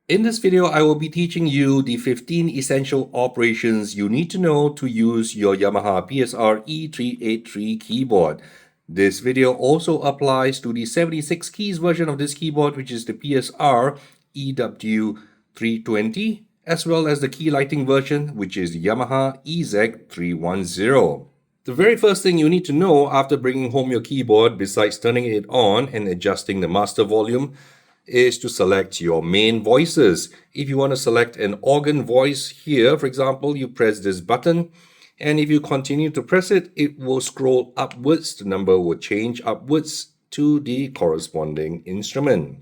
In this video, I will be teaching you the 15 essential operations you need to know to use your Yamaha PSR-E383 keyboard. This video also applies to the 76 keys version of this keyboard, which is the PSR-EW320, as well as the key lighting version, which is the Yamaha EZ310. The very first thing you need to know after bringing home your keyboard, besides turning it on and adjusting the master volume, is to select your main voices. If you want to select an organ voice here, for example, you press this button, and if you continue to press it, it will scroll upwards. The number will change upwards to the corresponding instrument.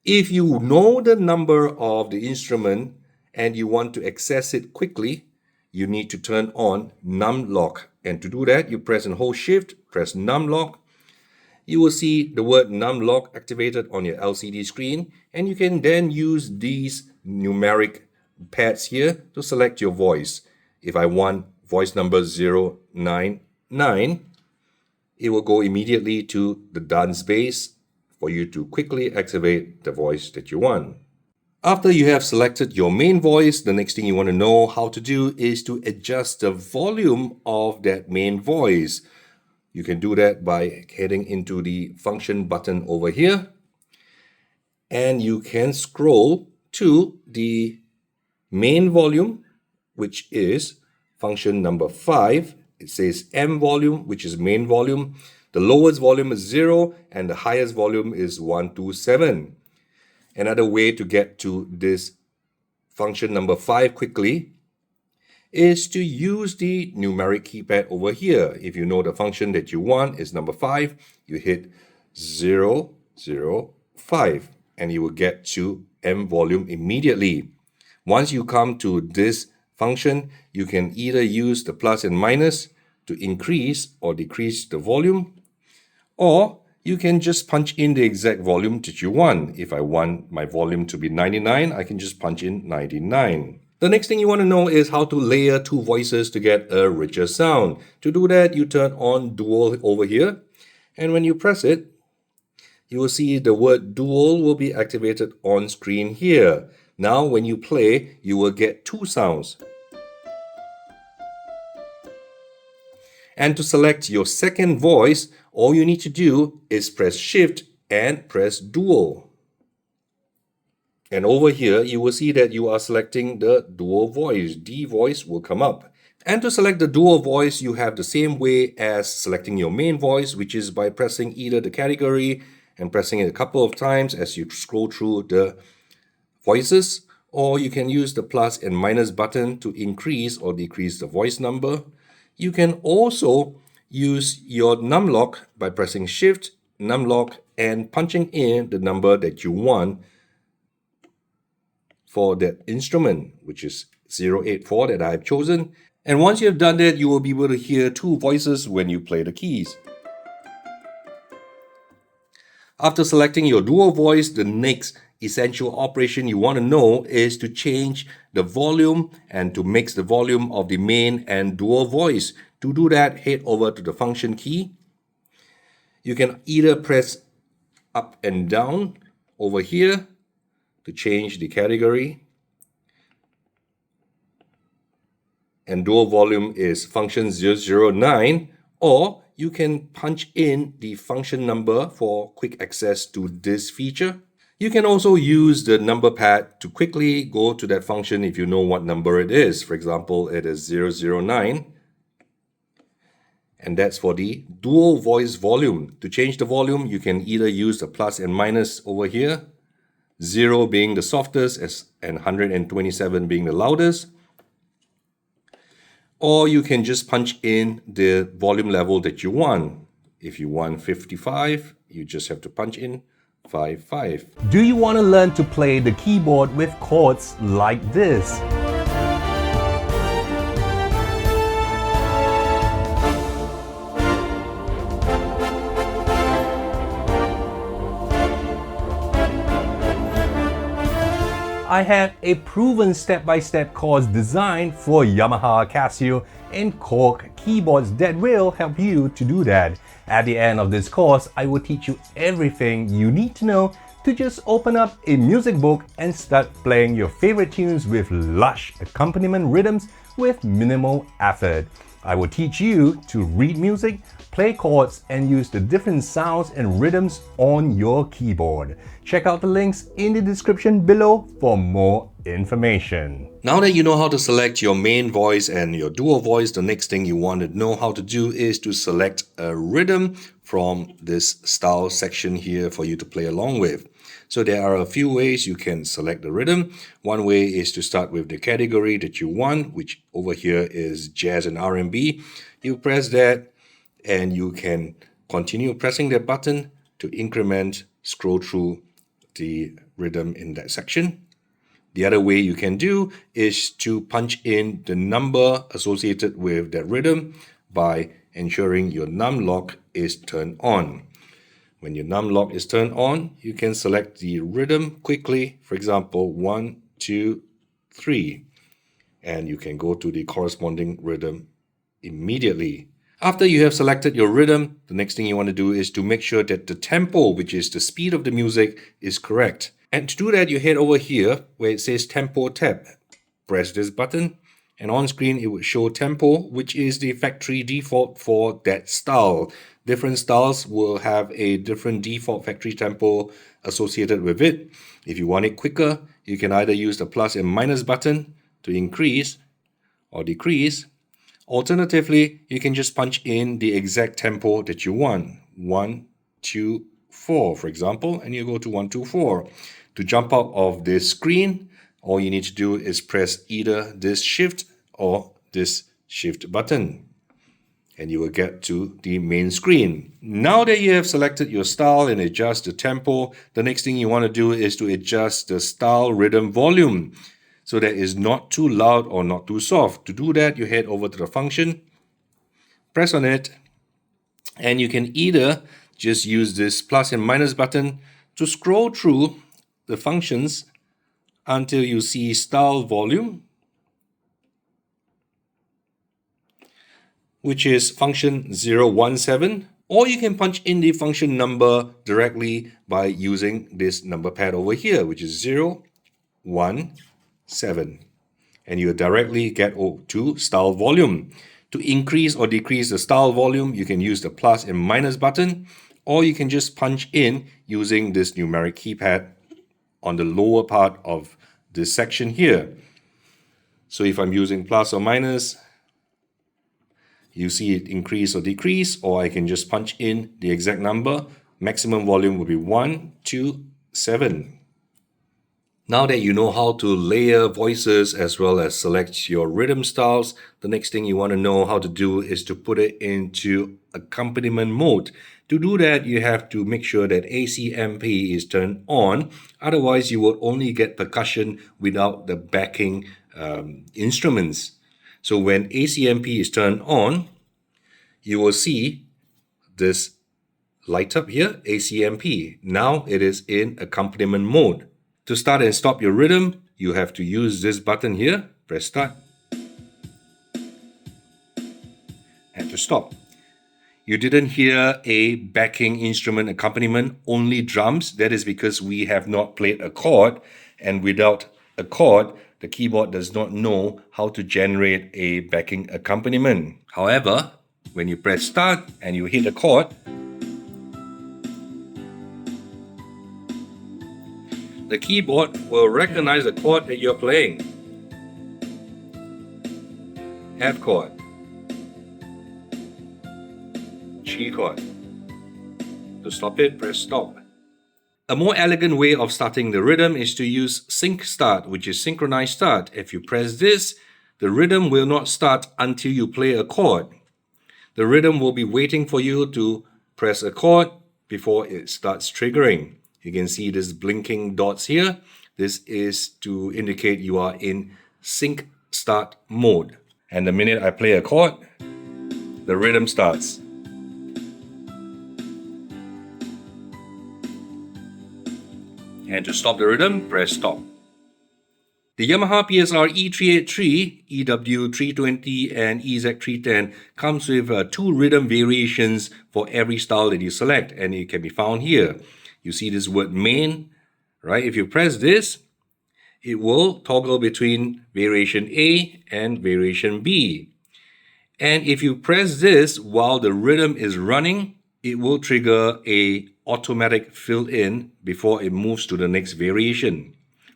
If you know the number of the instrument and you want to access it quickly, you need to turn on num lock. And to do that, you press and hold shift, press num lock. You will see the word num lock activated on your LCD screen, and you can then use these numeric pads here to select your voice. If I want voice number 099, it will go immediately to the dance bass for you to quickly activate the voice that you want. After you have selected your main voice, the next thing you want to know how to do is to adjust the volume of that main voice. You can do that by heading into the function button over here, and you can scroll to the main volume, which is function number 5. It says M volume, which is main volume. The lowest volume is 0 and the highest volume is 127. Another way to get to this function number 5 quickly is to use the numeric keypad over here. If you know the function that you want is number 5, you hit 005 and you will get to M volume immediately. Once you come to this function, you can either use the plus and minus to increase or decrease the volume, or you can just punch in the exact volume that you want. If I want my volume to be 99, I can just punch in 99. The next thing you want to know is how to layer two voices to get a richer sound. To do that, you turn on dual over here, and when you press it, you will see the word dual will be activated on screen here. Now when you play, you will get two sounds. And to select your second voice, all you need to do is press shift and press dual. And over here, you will see that you are selecting the dual voice. D voice will come up. And to select the dual voice, you have the same way as selecting your main voice, which is by pressing either the category and pressing it a couple of times as you scroll through the voices, or you can use the plus and minus button to increase or decrease the voice number. You can also use your num lock by pressing shift, num lock, and punching in the number that you want for that instrument, which is 084 that I've chosen. And once you have done that, you will be able to hear two voices when you play the keys. After selecting your dual voice, the next essential operation you want to know is to change the volume and to mix the volume of the main and dual voice. To do that, head over to the function key. You can either press up and down over here to change the category. And dual volume is function 009, or you can punch in the function number for quick access to this feature. You can also use the number pad to quickly go to that function if you know what number it is. For example, it is 009. And that's for the dual voice volume. To change the volume, you can either use the plus and minus over here, 0 being the softest and 127 being the loudest. Or you can just punch in the volume level that you want. If you want 55, you just have to punch in 55. Do you want to learn to play the keyboard with chords like this? I have a proven step-by-step course designed for Yamaha, Casio, and Korg keyboards that will help you to do that. At the end of this course, I will teach you everything you need to know to just open up a music book and start playing your favorite tunes with lush accompaniment rhythms with minimal effort. I will teach you to read music, play chords, and use the different sounds and rhythms on your keyboard. Check out the links in the description below for more information. Now that you know how to select your main voice and your dual voice, the next thing you want to know how to do is to select a rhythm from this style section here for you to play along with. So there are a few ways you can select the rhythm. One way is to start with the category that you want, which over here is jazz and R&B. You press that and you can continue pressing that button to scroll through the rhythm in that section. The other way you can do is to punch in the number associated with that rhythm by ensuring your num lock is turned on. When your num lock is turned on, you can select the rhythm quickly, for example, 1, 2, 3, and you can go to the corresponding rhythm immediately. After you have selected your rhythm, the next thing you want to do is to make sure that the tempo, which is the speed of the music, is correct. And to do that, you head over here where it says Tempo tab. Press this button, and on screen it will show tempo, which is the factory default for that style. Different styles will have a different default factory tempo associated with it. If you want it quicker, you can either use the plus and minus button to increase or decrease. Alternatively, you can just punch in the exact tempo that you want. 1, 2, 4, for example, and you go to 1, 2, 4. To jump out of this screen, all you need to do is press either this shift or this shift button, and you will get to the main screen. Now that you have selected your style and adjust the tempo, the next thing you want to do is to adjust the style rhythm volume so that it's not too loud or not too soft. To do that, you head over to the function, press on it, and you can either just use this plus and minus button to scroll through the functions until you see style volume, which is function 017, or you can punch in the function number directly by using this number pad over here, which is 017, and you directly get to style volume. To increase or decrease the style volume, you can use the plus and minus button, or you can just punch in using this numeric keypad on the lower part of this section here. So if I'm using plus or minus, you see it increase or decrease, or I can just punch in the exact number. Maximum volume will be 1, 2, 7. Now that you know how to layer voices as well as select your rhythm styles, the next thing you want to know how to do is to put it into accompaniment mode. To do that, you have to make sure that ACMP is turned on. Otherwise, you will only get percussion without the backing instruments. So when ACMP is turned on, you will see this light up here, ACMP. Now it is in accompaniment mode. To start and stop your rhythm, you have to use this button here, press start, and to stop. You didn't hear a backing instrument accompaniment, only drums. That is because we have not played a chord, and without a chord, the keyboard does not know how to generate a backing accompaniment. However, when you press start and you hit a chord, the keyboard will recognize the chord that you're playing. F chord, G chord. To stop it, press stop. A more elegant way of starting the rhythm is to use sync start, which is synchronized start. If you press this, the rhythm will not start until you play a chord. The rhythm will be waiting for you to press a chord before it starts triggering. You can see these blinking dots here. This is to indicate you are in sync start mode. And the minute I play a chord, the rhythm starts. And to stop the rhythm, press stop. The Yamaha PSR-E383, EW320 and EZ310 comes with 2 rhythm variations for every style that you select, and it can be found here. You see this word main right? If you press this, it will toggle between variation A and variation B. And if you press this while the rhythm is running, it will trigger a automatic fill-in before it moves to the next variation.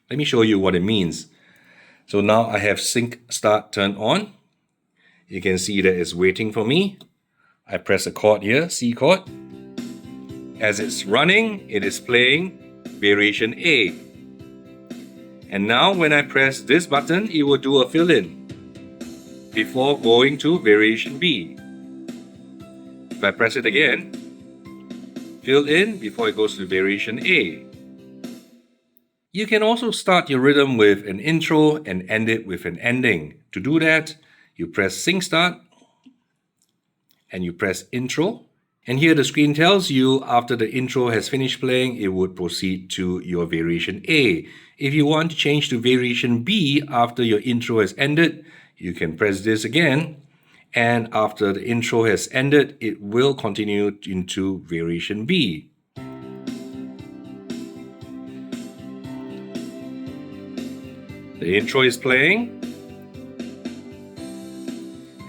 Let me show you what it means. So now I have sync start turned on. You can see that it's waiting for me. I press a chord here, C chord. As it's running, it is playing variation A. And now when I press this button, it will do a fill-in before going to variation B. If I press it again, fill in before it goes to variation A. You can also start your rhythm with an intro and end it with an ending. To do that, you press sync start and you press intro. And here the screen tells you after the intro has finished playing, it would proceed to your variation A. If you want to change to variation B after your intro has ended, you can press this again. And after the intro has ended, it will continue into variation B. The intro is playing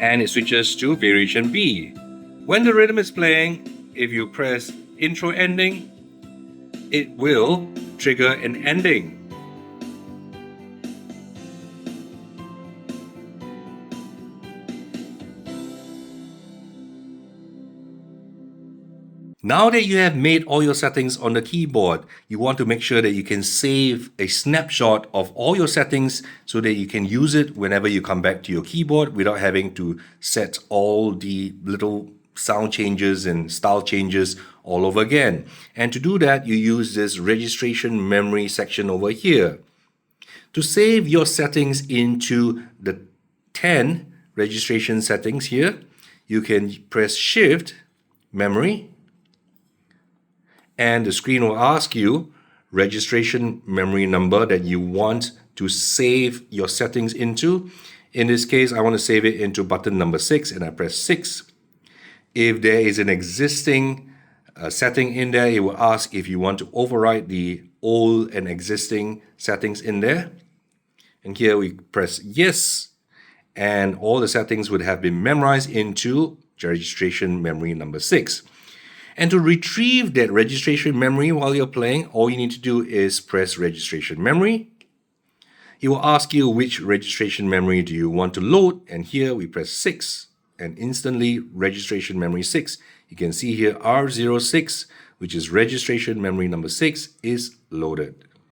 and it switches to variation B. When the rhythm is playing, if you press intro ending, it will trigger an ending. Now that you have made all your settings on the keyboard, you want to make sure that you can save a snapshot of all your settings so that you can use it whenever you come back to your keyboard without having to set all the little sound changes and style changes all over again. And to do that, you use this registration memory section over here. To save your settings into the 10 registration settings here, you can press Shift, Memory, and the screen will ask you registration memory number that you want to save your settings into. In this case, I want to save it into button number 6 and I press 6. If there is an existing setting in there, it will ask if you want to override the old and existing settings in there. And here we press yes, and all the settings would have been memorized into registration memory number 6. And to retrieve that registration memory while you're playing, all you need to do is press registration memory. It will ask you which registration memory do you want to load, and here we press 6, and instantly registration memory 6. You can see here R06, which is registration memory number 6, is loaded.